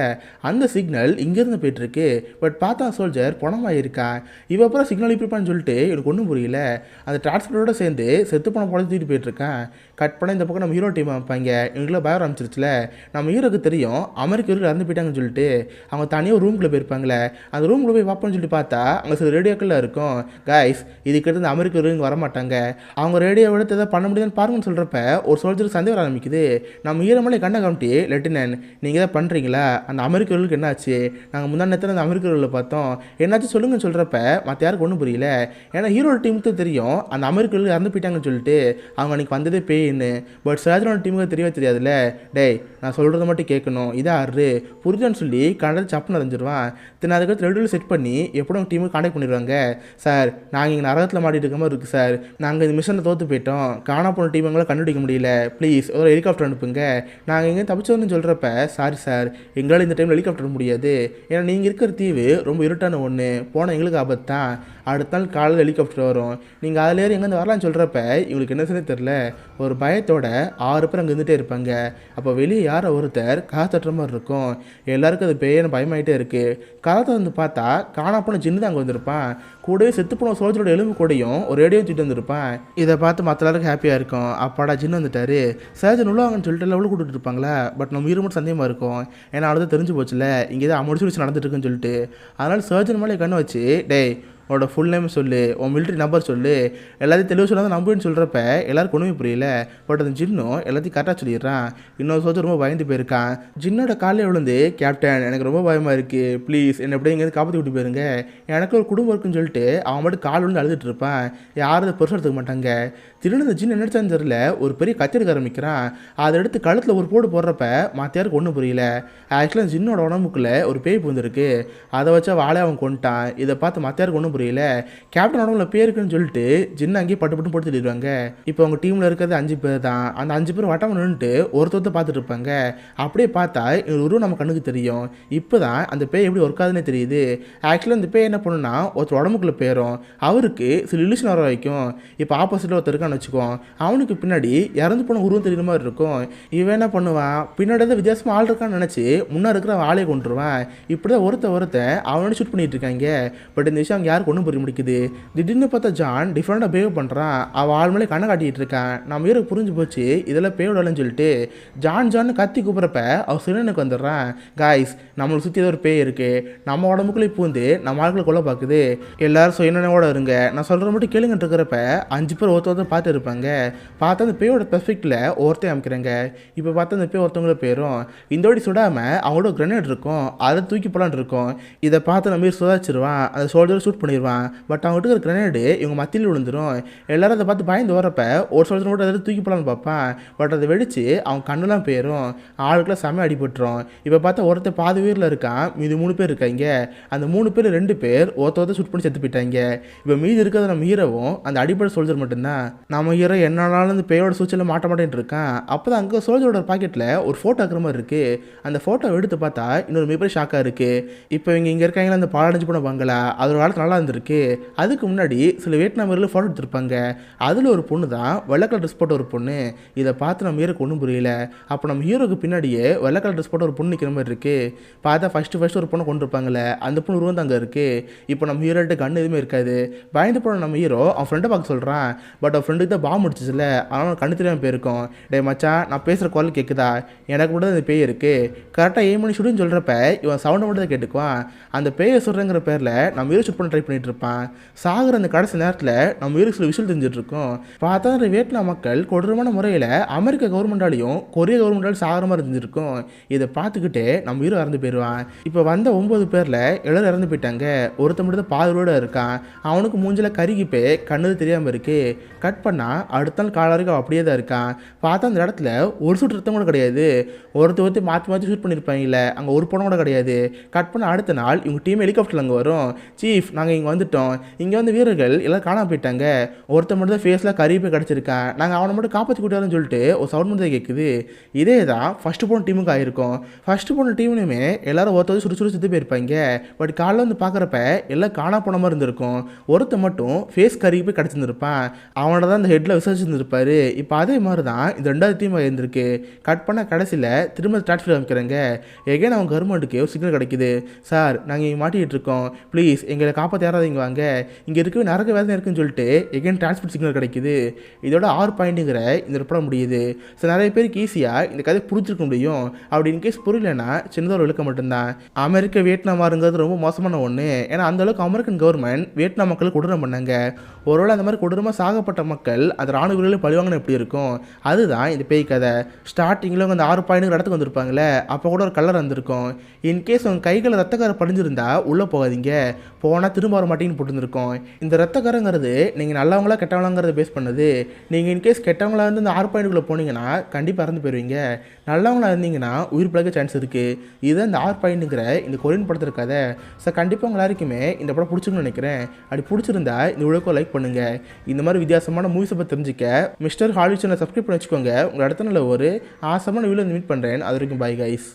அந்த சிக்னல் இங்கேருந்து போயிட்டுருக்கு. பட் பார்த்தா சோல்ஜர் பணமாக இருக்கான். இவ அப்புறம் சிக்னல் இப்படிப்பான்னு சொல்லிட்டு எனக்கு ஒன்றும் புரியல. அந்த டிரான்ஸ்பரோட சேர்ந்து செத்து பணம் போல தூக்கிட்டு போயிட்டுருக்கான். கட் பண்ண இந்த பக்கம் நம்ம ஹீரோ டீம் வைப்பாங்க. இவங்களுக்குலாம் பயம் ஆரம்பிச்சிருச்சுல. நம்ம ஹீரோக்கு தெரியும் அமெரிக்க வீரர்கள் இறந்து போயிட்டாங்கன்னு சொல்லிட்டு அவங்க தனியாக ஒரு ரூம்குள்ளே போயிருப்பாங்களே. அந்த ரூம்குள்ளே போய் பார்ப்போம்னு சொல்லிட்டு பார்த்தா அங்கே சில ரேடியோக்கெல்லாம் இருக்கும். கைஸ் இதுக்கிட்ட இந்த அமெரிக்க வீரர்கள் வரமாட்டாங்க, அவங்க ரேடியோ எடுத்து எதாவது பண்ண முடியுதுன்னு பாருங்கன்னு சொல்கிறப்ப ஒரு சோல்ஜருக்கு சந்தேகம் ஆரம்பிக்குது. நம்ம ஹீரோ மேலே கண்ணை காமிட்டி, லெப்டினன்ட் நீங்கள் எதாவது பண்ணுறீங்களா, அந்த அமெரிக்க வீரர்களுக்கு என்னாச்சு, நாங்கள் முன்னாடி நேரத்தில் அந்த அமெரிக்க வீரர்களை பார்த்தோம், என்னாச்சும் சொல்லுங்கன்னு சொல்கிறப்ப மற்ற யாருக்கு ஒன்றும் புரியல. ஏன்னா ஹீரோட டீமுக்கு தெரியும் அந்த அமெரிக்க வீரர்கள் இறந்து போயிட்டாங்கன்னு சொல்லிட்டு அவங்க அன்றைக்கி வந்ததே பேயின்னு. பட் சர்ஜனோட டீமுக்கு தெரியவே தெரியாதுல்ல. டேய் நான் சொல்கிறத மட்டும் கேட்கணும், இதை ஆறு புரிஞ்சுன்னு சொல்லி கண்டது சப்புன்னு அறிஞ்சிருவான். தென் அதுக்கடுத்து ரெடியில் செட் பண்ணி எப்படியும் டீமுக்கு கான்டாக்ட் பண்ணிடுவாங்க. சார் நாங்கள் இங்கே நரகத்தில் மாட்டிட்டு இருக்க மாதிரி இருக்குது சார், நாங்கள் இந்த மிஷனில் தோற்று போயிட்டோம், காணா போன டீம் எங்களால் கண்டுபிடிக்க முடியல, ப்ளீஸ் ஒரு ஹெலிகாப்டர் அனுப்புங்க, நாங்கள் எங்கே தப்பிச்சோன்னு சொல்கிறப்ப சாரி சார் எங்களால் இந்த டைமில் ஹெலிகாப்டர் முடியாது, ஏன்னா நீங்கள் இருக்கிற தீவு ரொம்ப இருட்டான ஒன்று, போனால் எங்களுக்கு ஆபத்து தான், அடுத்த நாள் காலையில் ஹெலிகாப்டர் வரும், நீங்கள் அதில் ஏறி எங்கேருந்து வரலான்னு சொல்கிறப்ப இவங்களுக்கு என்ன செய்ய தெரில. ஒரு பயத்தோட 6 பேர் அங்கே இருந்துகிட்டே இருப்பாங்க. அப்போ வெளியே யாரோ ஒருத்தர் காத்தட்டுற மாதிரி இருக்கும். எல்லாருக்கும் அது பேயன்னு பயமாயிட்டே இருக்குது. காலத்தை வந்து பார்த்தா காணாப்போன ஜின்னு தான் அங்கே வந்திருப்பான். கூடவே செத்து போன சோல்ஜரோட எலும்பு கூடையும் ஒரு ரேடியோ தூக்கிட்டு வந்திருப்பான். இதை பார்த்து மற்ற எல்லாருக்கும் ஹாப்பியாக இருக்கும். அப்பாடா ஜின்னு வந்துட்டாரு, சர்ஜன் உள்ளவாங்கன்னு சொல்லிட்டு எல்லாம் உள்ள கூட்டிட்டு இருப்பாங்களா. பட் நம்ம ஹீரோ மட்டும் சந்தேகமாக இருக்கும். ஏன்னா அடுத்து தெரிஞ்சு போச்சுல இங்கே தான் முடிச்சு நடந்துட்டு இருக்குன்னு சொல்லிட்டு. அதனால் சர்ஜன் மேலே கண்ணை வச்சு, டேய் உன்னோட ஃபுல் நேம் சொல்லு, உன் மிலிட்ரி நம்பர் சொல்லு, எல்லாத்தையும் தெளிவு சொல்லாத நம்புன்னு சொல்கிறப்ப எல்லாருக்கும் ஒன்றுமே புரியல. பட் அந்த ஜின்னும் எல்லாத்தையும் கரெக்டாக சொல்லிடுறான். இன்னொரு சோல்ஜர் ரொம்ப பயந்து போயிருக்கான். ஜின்னோட காலையில் விழுந்து, கேப்டன் எனக்கு ரொம்ப பயமாக இருக்குது, ப்ளீஸ் என்னை எப்படி எங்கேருந்து காப்பாற்றி விட்டு போயிருங்க, எனக்கு ஒரு குடும்பம் இருக்குன்னு சொல்லிட்டு அவன் மட்டும் கால் விழுந்து அழுதுட்டு இருப்பான். யாரும் அதை பெருசாக எடுத்துக்க மாட்டாங்க. திடீர்னு அந்த ஜின் என்னச்சான்னு தெரியல ஒரு பெரிய கத்தி எடுக்க ஆரம்பிக்கிறான். அதை எடுத்து கழுத்தில் ஒரு போடு போடுறப்ப மற்ற யாருக்கு ஒன்றும் புரியல. ஆக்சுவலாக அந்த ஜின்னோட உடம்புக்குள்ளே ஒரு பேய் பூந்துருக்கு. அதை வச்சா வாழை அவன் கொண்டுட்டான். இதை பார்த்து மற்ற யாருக்கு ஒன்றும் புரியல. கேப்டன் உடம்புல பேருக்குன்னு சொல்லிட்டு ஜின்னு அங்கேயே பட்டு போட்டு சொல்லிடுவாங்க. இப்போ அவங்க டீமில் இருக்கிறது 5 பேர் தான். அந்த 5 பேர் வட்டம் நின்றுட்டு ஒருத்தர் பார்த்துட்டு இருப்பாங்க. அப்படியே பார்த்தா இவர் உருவம் நம்ம கண்ணுக்கு தெரியும். இப்போ தான் அந்த பேய் எப்படி ஒர்க் ஆகுதுன்னே தெரியுது. ஆக்சுவலாக அந்த பேய் என்ன பண்ணுன்னா ஒருத்தர் உடம்புக்குள்ளே பேரும் அவருக்கு சில இலியூஷன் வர வைக்கும். இப்போ ஆப்போசிட்டில் ஒருத்தர் இருக்கான்னு வச்சுக்கோம், அவனுக்கு பின்னாடி இறந்து போன உருவம் தெரியுற மாதிரி இருக்கும். இவன் என்ன பண்ணுவான், பின்னாடி தான் வித்தியாசமாக ஆள் இருக்கான்னு நினச்சி முன்னாடி இருக்கிற ஆளையை கொண்டுருவான். இப்படி தான் ஒருத்தன் அவனோட ஷூட் பண்ணிட்டு இருக்காங்க. பட் இந்த விஷயம் அவங்க யாருக்கு ஒன்றும் புரிய முடிக்குது. திடீர்னு பார்த்தா ஜான் டிஃப்ரெண்டாக பிஹேவ் பண்ணுறான். அவள் ஆள் மேலே கண்ணை காட்டிகிட்டு இருக்கான். நம்ம ஹீரோக்கு புரிஞ்சு போச்சு இதெல்லாம் பேயோடலன்னு சொல்லிட்டு ஜான் கத்தி கூப்பிட்றப்ப அவர் சிறனுக்கு வந்துடுறான். காய்ஸ் நம்மளுக்கு சுற்றி ஏதோ ஒரு பேய் இருக்குது, நம்ம உடம்புக்குள்ளே பூந்து நம்ம ஆட்களை கொல்ல பார்க்குது, எல்லாரும் சுயநனவோட இருங்க, நான் சொல்கிற மட்டும் கேளுங்கன்னு இருக்கிறப்ப 5 பேர் ஒருத்தர் பார்த்து இருப்பாங்க. பார்த்தா அந்த பேயோட பெர்ஃபெக்டில் ஒருத்தையும் அமைக்கிறாங்க. இப்போ பார்த்தா அந்த பேய் ஒருத்தவங்கள பேரும் இந்தோடி சுடாமல் அவங்களோட கிரனேட் இருக்கும், அதை தூக்கி போலான் இருக்கும். இதை பார்த்து நம்ம சுதாச்சிருவான். அந்த சோல்ஜரை ஷூட் பண்ணிடுவான். பட் அவங்ககிட்ட இருக்கிற கிரனேடு இவங்க மத்தியில் விழுந்துடும். எல்லாரும் அதை பார்த்து பயந்து வரப்ப ஒரு சோல்ஜர் மட்டும் அதை தூக்கி போலான்னு பார்ப்பான். பட் அதை வெடிச்சு அவங்க கண்ணெல்லாம் போயிடும். ஆளுக்கெல்லாம் செம்ம அடிபட்டுரும். இப்போ பார்த்தா ஒருத்தர் பாதி வீரில் இருக்கான், மீது 3 பேர் இருக்காங்க. அந்த 3 பேர் 2 பேர் ஒருத்தர் ஷூட் பண்ணி செத்து போயிட்டாங்க. இப்போ மீதி இருக்கிறது நம்ம ஹீரோவும் அந்த அடிப்படை சோல்ஜர் மட்டும்தான். நம்ம ஹீரோ என்னாலும் இந்த பேயோட சூழ்ச்சியில் மாட்ட மாட்டேன்னு இருக்கான். அப்போ தான் அங்கே சோல்ஜரோட பாக்கெட்டில் ஒரு ஃபோட்டோ இருக்கிற மாதிரி இருக்குது. அந்த ஃபோட்டோ எடுத்து பார்த்தா இன்னொரு மிகப்பெரிய ஷாக்காக இருக்குது. இப்போ இங்கே இருக்காங்களா அந்த பாலடைஞ்சு போன பங்களா, அது ஒரு காலத்தில் நல்லா இருந்திருக்கு. அதுக்கு முன்னாடி சில வியட்நாமர்கள் ஃபோட்டோ எடுத்துருப்பாங்க. அதில் ஒரு பொண்ணு தான் வெள்ளை கலர் ட்ரெஸ் போட்ட ஒரு பொண்ணு. இதை பார்த்து நம்ம ஹீரோக்கு ஒன்றும் புரியல. அப்போ நம்ம ஹீரோக்கு பின்னாடியே வெள்ளை கலர் ட்ரெஸ் போட்ட ஒரு பொண்ணு நிற்கிற மாதிரி இருக்குது. பார்த்தா ஃபஸ்ட்டு ஒரு பொண்ணை கொண்டு இருப்பாங்களே, அந்த பொண்ணு உருவம் தான் அங்கே இருக்குது. இப்போ நம்ம ஹீரோட்ட கன் எதுவுமே இருக்காது. பயந்து போன நம்ம ஹீரோ அவன் ஃப்ரெண்டை பார்க்க சொல்கிறான். பட் அவன் ஃப்ரெண்டுக்கு தான் பாம்பு முடிச்சிச்சுல, ஆனால் கண்ணு தெரியாமல் போயிருக்கோம். டே மச்சான் நான் பேசுகிற குரல் கேட்குதா, எனக்கு மட்டும் அந்த பேய் இருக்குது, கரெக்டாக 7 மணி ஷூட்டுன்னு சொல்கிறப்ப இவன் சவுண்டை மட்டும் தான் கேட்டுக்குவான். அந்த பேயை சொல்கிறேங்கிற பேரில் நம்ம ஹீரோ ஷூட் பண்ண ட்ரை பண்ணிட்டு இருப்பான். சாகிற அந்த கடைசி நேரத்தில் நம்ம ஹீரோக்கு சில விஷயம் தெரிஞ்சிட்ருக்கோம். பார்த்தா அந்த வியட்நாம் மக்கள் கொடூரமான முறையில் அமெரிக்க கவர்மெண்டாலையும் கொரிய கவர்மெண்டாலும் சாகிற மாதிரி இருந்துருக்கும். இதை பார்த்துக்கிட்டே நம்ம ஹீரோ இறந்து போயிடுவான். இப்போ வந்த 9 பேரில் எல்லாரும் இறந்து போயிட்டாங்க. ஒருத்த மட்டும் தான் பாதுரோடு இருக்கான். அவனுக்கு மூஞ்சில் கருகி போய் கண்ணது தெரியாமல் இருக்கு. கட் பண்ணால் அடுத்த நாள் காலருக்கு அப்படியே தான் இருக்கான். பார்த்தா அந்த இடத்துல ஒரு சூட் ரத்தம் கூட கிடையாது. ஒருத்தர் மாற்றி ஷூட் பண்ணியிருப்பாங்கல்ல, அங்கே ஒரு பணம் கூட கிடையாது. கட் பண்ண அடுத்த நாள் இவங்க டீம் ஹெலிகாப்டரில் அங்கே வரும். சீஃப் நாங்கள் இங்கே வந்துட்டோம். இங்கே வந்து வீரர்கள் எல்லாம் காணாம போயிட்டாங்க. ஒருத்தன் மட்டும் தான் ஃபேஸில் கருவி கிடச்சிருக்கான். நாங்கள் அவனை மட்டும் காப்பாற்றி கூட்டாருன்னு சொல்லிட்டு ஒரு சவுண்ட் மட்டும் கேட்குது. இதே தான் ஃபஸ்ட்டு போன டீமுக்கு ஆயிருக்கும். ஃபஸ்ட்டு போன டீம்லையுமே எல்லாரும் ஒருத்தர் சுறு சுற்றி போயிருப்பாங்க. பட் காலைல வந்து பார்க்குறப்ப எல்லாம் காணா போன மாதிரி இருந்திருக்கும். ஒருத்தன் மட்டும் ஃபேஸ் கருவி போய் கிடச்சிருந்துருப்பான். அவனோட தான் இந்த ஹெட்டில் விசாரிச்சிருந்துருப்பாரு. இப்போ அதே மாதிரி தான் இந்த 2வது டீம் இருந்திருக்கு. கட் பண்ண கடைசியில் திரும்ப ட்ரான்ஸ்ஃபர் அமைக்கிறாங்க. எகைன் அவங்க கவர்மெண்ட்டுக்கு ஒரு சிக்னல் கிடைக்குது. சார் நாங்கள் இங்கே மாட்டிகிட்டு இருக்கோம், ப்ளீஸ் எங்களை காப்பாற்ற யாராவது இங்கே வாங்க, இங்கே இருக்கவே நரக வேதனை இருக்குன்னு சொல்லிட்டு எகைன் டிரான்ஸ்போர்ட் சிக்னல் கிடைக்குது. இதோட 6 பாயிண்ட்டுங்கிற இந்த படம் முடியுது. ஸோ நிறைய பேருக்கு ஈஸியாக இந்த கதை புரிஞ்சிருக்க முடியும். அப்படி இன்கேஸ் புரியலன்னா சின்னதாக ஒரு விளக்கம் மட்டும்தான். அமெரிக்க வியட்நாம் வாருங்கிறது ரொம்ப மோசமான ஒன்று. ஏன்னா அந்தளவுக்கு அமெரிக்கன் கவர்மெண்ட் வியட்நாம் மக்களுக்கு கொடூரம் பண்ணாங்க. ஒருவேளை அந்த மாதிரி கொடூரமாக சாகப்பட்ட மக்கள் அந்த ராணுவ வீரர்களும் பழிவாங்கன்னு எப்படி இருக்கும்? அதுதான் இந்த பேய் கதை. ஸ்டார்டிங்கில் அவங்க அந்த 6 பாயிண்ட் இடத்துக்கு வந்திருப்பாங்களே, அப்போ கூட ஒரு கலர் வந்திருக்கும். இன்கேஸ் உங்கள் கைகளை ரத்தக்காரை படிஞ்சிருந்தா உள்ளே போகாதீங்க, போனால் திரும்ப வர மாட்டேன்னு போட்டுருந்துருக்கோம். இந்த ரத்தக்காரங்கிறது நீங்கள் நல்லவங்களா கெட்டவங்களாங்கிறத பேஸ் பண்ணுது. நீங்கள் இன்கேஸ் கெட்டவங்களா இருந்து இந்த 6 பாயிண்ட்டுக்குள்ளே போனீங்கன்னா கண்டிப்பாக இறந்து போயிடுவீங்க. நல்லவங்களா இருந்தீங்கன்னா உயிர் பிழைக்க சான்ஸ் இருக்குது. இதுதான் இந்த 6 பாயிண்ட்டுங்கிற இந்த கொரியன் படத்தில் கதை. ஸோ கண்டிப்பாக உங்கள் எல்லாருக்குமே இந்த படம் பிடிச்சிருக்குன்னு நினைக்கிறேன். அப்படி பிடிச்சிருந்தா இந்த வீடியோக்கு லைக் பண்ணுங்கள். இந்த மாதிரி வித்தியாசமான மூவிஸை பற்றி தெரிஞ்சுக்க மிஸ்டர் ஹாலிவுட் சேனலை சப்ஸ்கிரைப் பண்ணி வச்சுக்கோங்க. உங்கள் அடுத்த நாள் ஒரு ஆசமான வீடியோ மீட் பண்ணுறேன். அது வரைக்கும் பாய் கைஸ்.